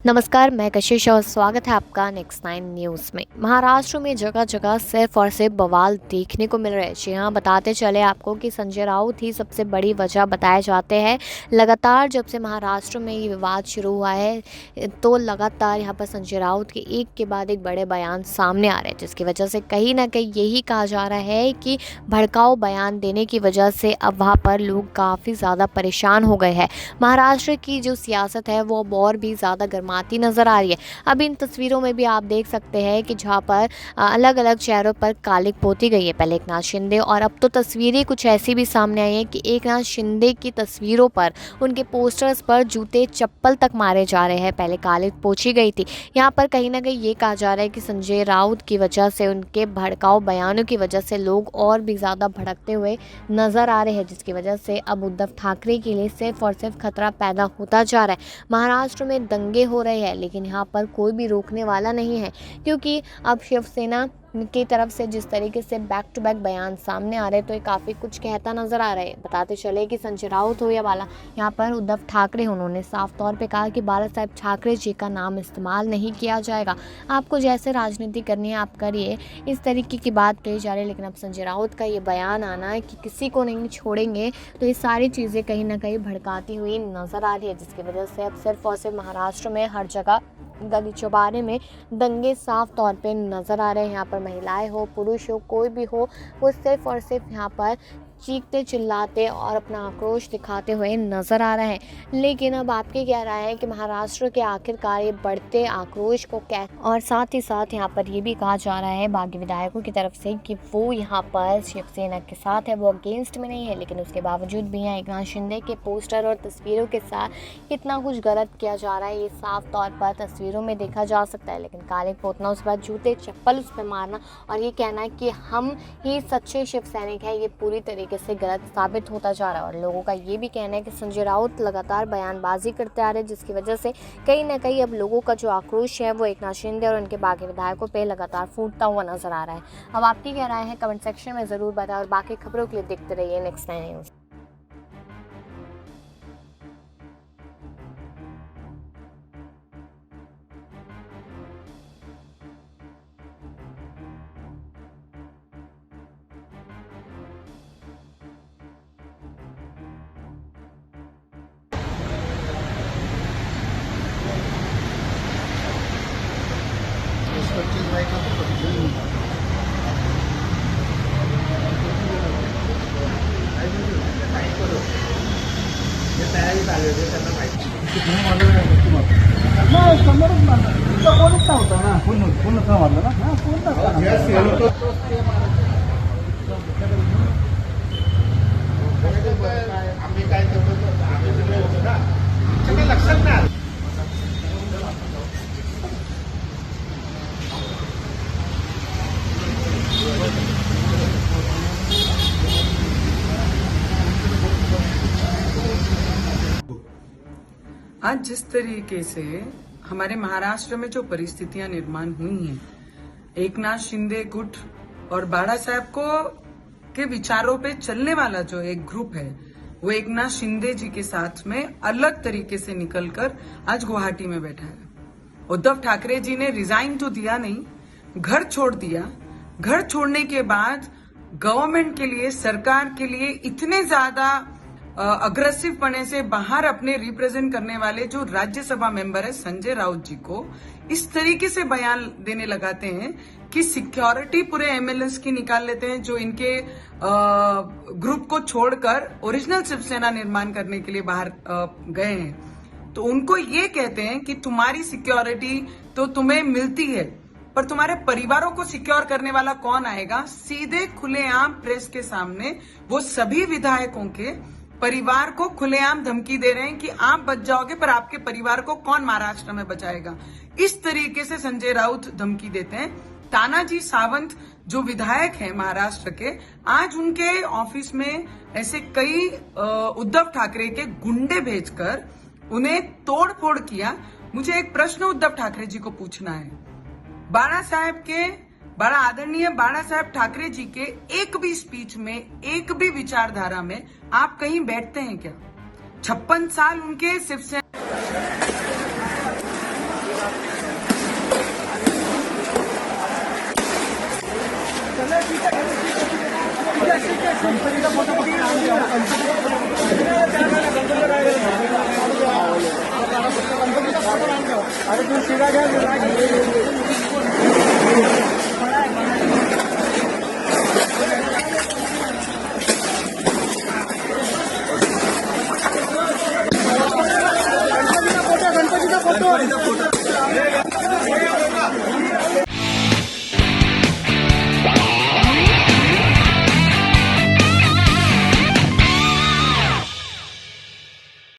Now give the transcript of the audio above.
नमस्कार, मैं कशिश और स्वागत है आपका नेक्स्ट 9 न्यूज़ में। महाराष्ट्र में जगह जगह सिर्फ और सिर्फ बवाल देखने को मिल रहे हैं। जी हाँ, बताते चले आपको कि संजय राउत ही सबसे बड़ी वजह बताए जाते हैं। लगातार जब से महाराष्ट्र में ये विवाद शुरू हुआ है तो लगातार यहाँ पर संजय राउत के एक के बाद एक बड़े बयान सामने आ रहे हैं, जिसकी वजह से कहीं ना कहीं यही कहा जा रहा है कि भड़काऊ बयान देने की वजह से अब वहाँ पर लोग काफ़ी ज़्यादा परेशान हो गए हैं। महाराष्ट्र की जो सियासत है वो अब और भी ज़्यादा गर्माती नज़र आ रही है। अब इन तस्वीरों में भी आप देख सकते हैं कि जहाँ पर अलग अलग चेहरों पर कालिक पोती गई है। पहले एकनाथ शिंदे और अब तो तस्वीरें कुछ ऐसी भी सामने आई हैं कि एकनाथ शिंदे की तस्वीरों पर, उनके पोस्टर्स पर जूते चप्पल तक मारे जा रहे हैं। पहले कालिक पोछी गई थी। यहाँ पर कहीं ना कहीं ये कहा जा रहा है कि संजय राउत की वजह से, उनके भड़काऊ बयानों की वजह से लोग और भी ज़्यादा भड़कते हुए नज़र आ रहे हैं, जिसकी वजह से अब उद्धव ठाकरे के लिए सिर्फ और सिर्फ खतरा पैदा होता जा रहा है। महाराष्ट्र में दंगे हो रहे हैं, लेकिन यहाँ पर कोई भी रोकने वाला नहीं है, क्योंकि अब शिवसेना की तरफ से जिस तरीके से बैक टू बैक बयान सामने आ रहे हैं तो ये काफ़ी कुछ कहता नज़र आ रहा है। बताते चले कि संजय राउत हो या बाला, यहाँ पर उद्धव ठाकरे, उन्होंने साफ तौर पे कहा कि बाला साहब ठाकरे जी का नाम इस्तेमाल नहीं किया जाएगा। आपको जैसे राजनीति करनी है आप करिए, इस तरीके की बात कही जा रही है। लेकिन अब संजय राउत का ये बयान आना है कि किसी को नहीं छोड़ेंगे, तो ये सारी चीज़ें कहीं ना कहीं भड़काती हुई नज़र आ रही है, जिसकी वजह से अब सिर्फ और सिर्फ महाराष्ट्र में हर जगह गली चौबारे में दंगे साफ तौर पे नज़र आ रहे हैं। यहाँ पर महिलाएं हो, पुरुष हो, कोई भी हो, वो सिर्फ और सिर्फ यहाँ पर चीखते चिल्लाते और अपना आक्रोश दिखाते हुए नज़र आ रहे हैं। लेकिन अब आपकी क्या राय है कि महाराष्ट्र के आखिरकार ये बढ़ते आक्रोश को और साथ ही साथ यहाँ पर ये भी कहा जा रहा है बागी विधायकों की तरफ से कि वो यहाँ पर शिवसेना के साथ है, वो अगेंस्ट में नहीं है, लेकिन उसके बावजूद भी यहाँ एकनाथ शिंदे के पोस्टर और तस्वीरों के साथ कितना कुछ गलत किया जा रहा है ये साफ तौर पर तस्वीरों में देखा जा सकता है। लेकिन काले पोतना, उसके बाद जूते चप्पल उस पर मारना और ये कहना है कि हम ही सच्चे शिव सैनिक हैं, ये पूरी तरीके से गलत साबित होता जा रहा है। और लोगों का ये भी कहना है कि संजय राउत लगातार बयानबाजी करते आ रहे हैं, जिसकी वजह से कहीं ना कहीं अब लोगों का जो आक्रोश है वो एकनाथ शिंदे और उनके बाकी विधायकों पे लगातार फूटता हुआ नजर आ रहा है। अब आपकी क्या राय है कमेंट सेक्शन में ज़रूर बताएं और बाकी खबरों के लिए देखते रहिए नेक्स्ट 9 न्यूज़। नाही समोरच मारला तुमचा कोणच नव्हता ना कोण का मारला ना हा कोणता आम्ही काय तेवढं आम्ही सगळे होतो ना सगळे लक्षात नाही आलं. आज जिस तरीके से हमारे महाराष्ट्र में जो परिस्थितियां निर्माण हुई हैं, एकनाथ शिंदे गुट और बाड़ा साहब को के विचारों पे चलने वाला जो एक ग्रुप है वो एकनाथ शिंदे जी के साथ में अलग तरीके से निकलकर आज गुवाहाटी में बैठा है। उद्धव ठाकरे जी ने रिजाइन तो दिया नहीं, घर छोड़ दिया। घर छोड़ने के बाद गवर्नमेंट के लिए, सरकार के लिए इतने ज्यादा अग्रेसिव पने से बाहर अपने रिप्रेजेंट करने वाले जो राज्यसभा मेंबर है संजय राउत जी को इस तरीके से बयान देने लगाते हैं कि सिक्योरिटी पूरे एमएलएस की निकाल लेते हैं जो इनके ग्रुप को छोड़कर ओरिजिनल शिवसेना निर्माण करने के लिए बाहर गए हैं। तो उनको ये कहते हैं कि तुम्हारी सिक्योरिटी तो तुम्हें मिलती है, पर तुम्हारे परिवारों को सिक्योर करने वाला कौन आएगा? सीधे खुलेआम प्रेस के सामने वो सभी विधायकों के परिवार को खुलेआम धमकी दे रहे हैं कि आप बच जाओगे, पर आपके परिवार को कौन महाराष्ट्र में बचाएगा? इस तरीके से संजय राउत धमकी देते हैं। तानाजी सावंत जो विधायक हैं महाराष्ट्र के, आज उनके ऑफिस में ऐसे कई उद्धव ठाकरे के गुंडे भेजकर उन्हें तोड़ फोड़ किया। मुझे एक प्रश्न उद्धव ठाकरे जी को पूछना है, बड़ा आदरणीय बाड़ा साहब ठाकरे जी के एक भी स्पीच में, एक भी विचारधारा में आप कहीं बैठते हैं क्या? 56 साल उनके शिवसेना गणपतीचा फोटो पकडून आणून द्या. गणपतीचा फोटो आणून द्या. अरे तू शिरा घ्या गणपतीचा फोटो